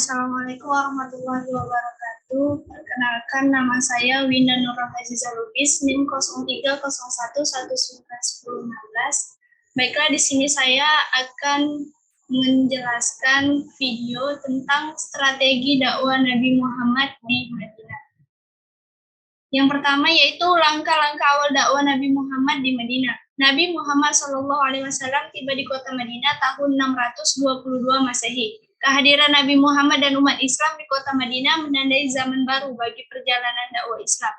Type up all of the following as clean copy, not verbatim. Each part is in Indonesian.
Assalamualaikum warahmatullahi wabarakatuh. Perkenalkan, nama saya Winda Nurul Aziza Lubis, NIM 0301191016. Baiklah, di sini saya akan menjelaskan video tentang strategi dakwah Nabi Muhammad di Madinah. Yang pertama yaitu langkah-langkah awal dakwah Nabi Muhammad di Madinah. Nabi Muhammad SAW tiba di kota Madinah tahun 622 Masehi. Kehadiran Nabi Muhammad dan umat Islam di kota Madinah menandai zaman baru bagi perjalanan dakwah Islam.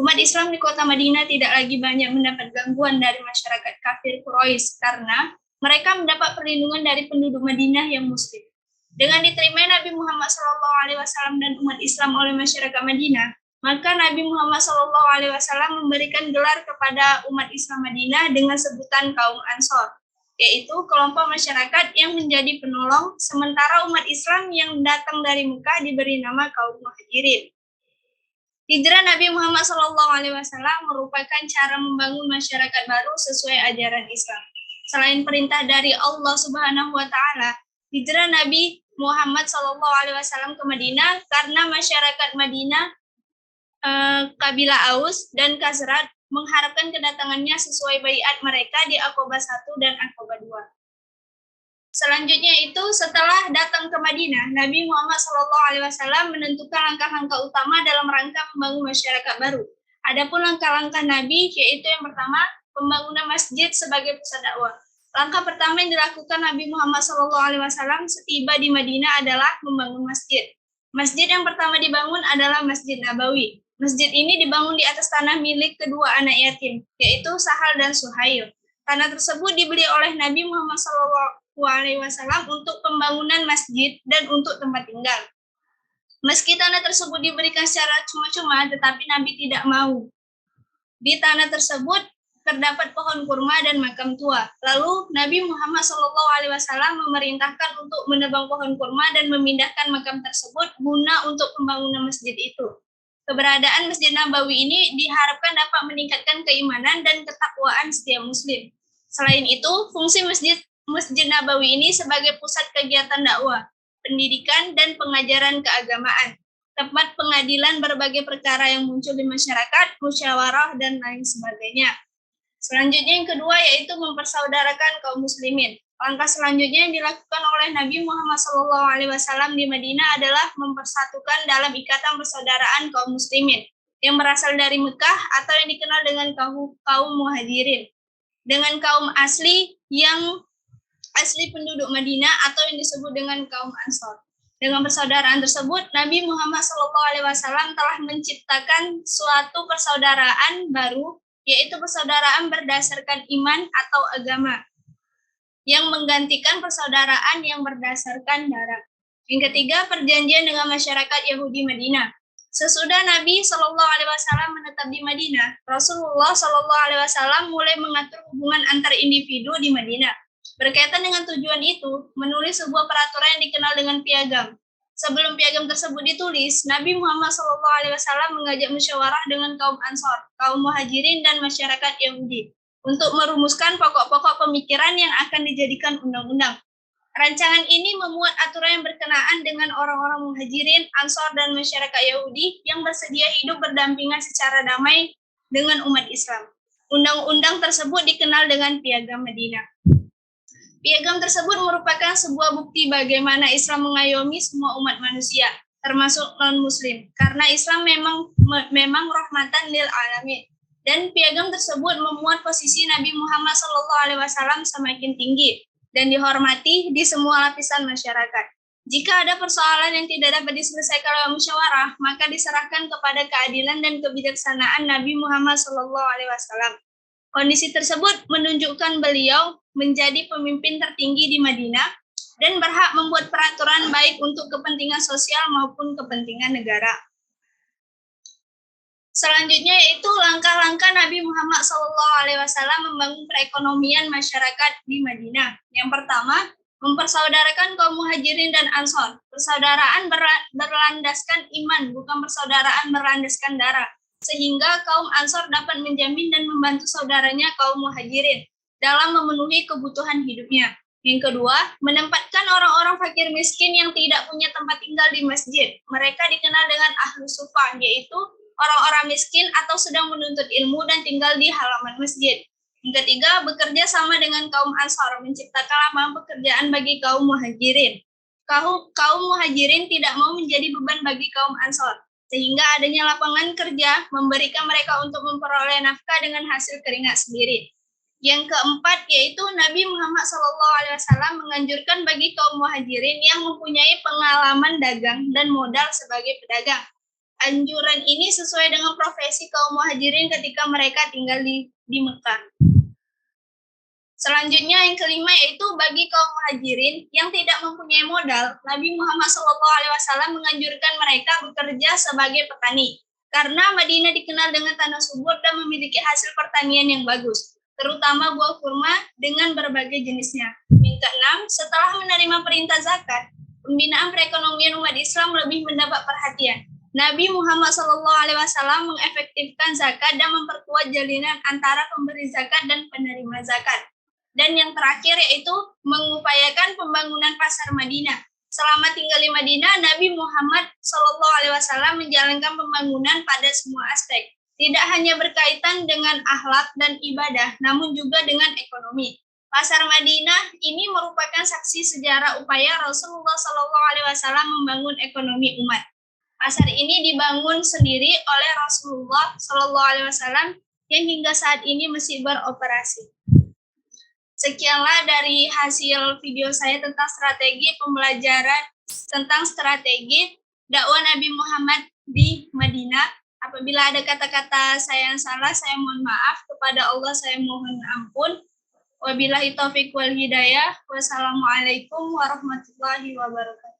Umat Islam di kota Madinah tidak lagi banyak mendapat gangguan dari masyarakat kafir Quraisy karena mereka mendapat perlindungan dari penduduk Madinah yang muslim. Dengan diterima Nabi Muhammad SAW dan umat Islam oleh masyarakat Madinah, maka Nabi Muhammad SAW memberikan gelar kepada umat Islam Madinah dengan sebutan kaum Ansor, yaitu kelompok masyarakat yang menjadi penolong, sementara umat Islam yang datang dari Mekah diberi nama kaum Muhajirin. Hijrah Nabi Muhammad SAW merupakan cara membangun masyarakat baru sesuai ajaran Islam. Selain perintah dari Allah Subhanahu wa Ta'ala, hijrah Nabi Muhammad SAW ke Madinah karena masyarakat Madinah kabilah Aus dan Khazraj mengharapkan kedatangannya sesuai baiat mereka di Aqabah 1 dan Aqabah 2. Selanjutnya itu setelah datang ke Madinah, Nabi Muhammad SAW menentukan langkah-langkah utama dalam rangka membangun masyarakat baru. Adapun langkah-langkah Nabi yaitu yang pertama, pembangunan masjid sebagai pusat dakwah. Langkah pertama yang dilakukan Nabi Muhammad SAW setiba di Madinah adalah membangun masjid. Masjid yang pertama dibangun adalah Masjid Nabawi. Masjid ini dibangun di atas tanah milik kedua anak yatim, yaitu Sahal dan Suhail. Tanah tersebut dibeli oleh Nabi Muhammad SAW untuk pembangunan masjid dan untuk tempat tinggal. Meski tanah tersebut diberikan secara cuma-cuma, tetapi Nabi tidak mau. Di tanah tersebut terdapat pohon kurma dan makam tua. Lalu Nabi Muhammad SAW memerintahkan untuk menebang pohon kurma dan memindahkan makam tersebut guna untuk pembangunan masjid itu. Keberadaan Masjid Nabawi ini diharapkan dapat meningkatkan keimanan dan ketakwaan setiap muslim. Selain itu, fungsi Masjid Nabawi ini sebagai pusat kegiatan dakwah, pendidikan, dan pengajaran keagamaan, tempat pengadilan berbagai perkara yang muncul di masyarakat, musyawarah, dan lain sebagainya. Selanjutnya yang kedua yaitu mempersaudarakan kaum muslimin. Langkah selanjutnya yang dilakukan oleh Nabi Muhammad SAW di Madinah adalah mempersatukan dalam ikatan persaudaraan kaum muslimin yang berasal dari Mekah atau yang dikenal dengan kaum Muhajirin, dengan kaum asli penduduk Madinah atau yang disebut dengan kaum Ansor. Dengan persaudaraan tersebut, Nabi Muhammad SAW telah menciptakan suatu persaudaraan baru, yaitu persaudaraan berdasarkan iman atau agama, yang menggantikan persaudaraan yang berdasarkan darah. Yang ketiga, perjanjian dengan masyarakat Yahudi Madinah. Sesudah Nabi SAW menetap di Madinah, Rasulullah SAW mulai mengatur hubungan antar individu di Madinah. Berkaitan dengan tujuan itu, menulis sebuah peraturan yang dikenal dengan piagam. Sebelum piagam tersebut ditulis, Nabi Muhammad SAW mengajak musyawarah dengan kaum Ansor, kaum Muhajirin, dan masyarakat Yahudi untuk merumuskan pokok-pokok pemikiran yang akan dijadikan undang-undang. Rancangan ini memuat aturan yang berkenaan dengan orang-orang Muhajirin, Ansor, dan masyarakat Yahudi yang bersedia hidup berdampingan secara damai dengan umat Islam. Undang-undang tersebut dikenal dengan Piagam Madinah. Piagam tersebut merupakan sebuah bukti bagaimana Islam mengayomi semua umat manusia, termasuk non-muslim, karena Islam memang rahmatan lil alamin. Dan piagam tersebut memuat posisi Nabi Muhammad SAW semakin tinggi dan dihormati di semua lapisan masyarakat. Jika ada persoalan yang tidak dapat diselesaikan oleh musyawarah, maka diserahkan kepada keadilan dan kebijaksanaan Nabi Muhammad SAW. Kondisi tersebut menunjukkan beliau menjadi pemimpin tertinggi di Madinah dan berhak membuat peraturan baik untuk kepentingan sosial maupun kepentingan negara. Selanjutnya yaitu langkah-langkah Nabi Muhammad SAW membangun perekonomian masyarakat di Madinah. Yang pertama, mempersaudarakan kaum Muhajirin dan Ansor. Persaudaraan berlandaskan iman, bukan persaudaraan berlandaskan darah, sehingga kaum Ansor dapat menjamin dan membantu saudaranya kaum Muhajirin dalam memenuhi kebutuhan hidupnya. Yang kedua, menempatkan orang-orang fakir miskin yang tidak punya tempat tinggal di masjid. Mereka dikenal dengan ahlu sufah, yaitu orang-orang miskin atau sedang menuntut ilmu dan tinggal di halaman masjid. Yang ketiga, bekerja sama dengan kaum Ansar, menciptakan lapangan pekerjaan bagi kaum muhajirin. Kaum muhajirin tidak mau menjadi beban bagi kaum Ansar, sehingga adanya lapangan kerja memberikan mereka untuk memperoleh nafkah dengan hasil keringat sendiri. Yang keempat yaitu Nabi Muhammad SAW menganjurkan bagi kaum muhajirin yang mempunyai pengalaman dagang dan modal sebagai pedagang. Anjuran ini sesuai dengan profesi kaum muhajirin ketika mereka tinggal di Mekah. Selanjutnya yang kelima yaitu bagi kaum muhajirin yang tidak mempunyai modal, Nabi Muhammad SAW menganjurkan mereka bekerja sebagai petani. Karena Madinah dikenal dengan tanah subur dan memiliki hasil pertanian yang bagus, terutama buah kurma dengan berbagai jenisnya. Yang keenam, setelah menerima perintah zakat, pembinaan perekonomian umat Islam lebih mendapat perhatian. Nabi Muhammad SAW mengefektifkan zakat dan memperkuat jalinan antara pemberi zakat dan penerima zakat. Dan yang terakhir yaitu mengupayakan pembangunan pasar Madinah. Selama tinggal di Madinah, Nabi Muhammad SAW menjalankan pembangunan pada semua aspek. Tidak hanya berkaitan dengan akhlak dan ibadah, namun juga dengan ekonomi. Pasar Madinah ini merupakan saksi sejarah upaya Rasulullah SAW membangun ekonomi umat. Pasar ini dibangun sendiri oleh Rasulullah SAW yang hingga saat ini masih beroperasi. Sekianlah dari hasil video saya tentang strategi pembelajaran tentang strategi dakwah Nabi Muhammad di Madinah. Apabila ada kata-kata saya yang salah, saya mohon maaf. Kepada Allah saya mohon ampun. Wabillahi taufiq wal hidayah. Wassalamualaikum warahmatullahi wabarakatuh.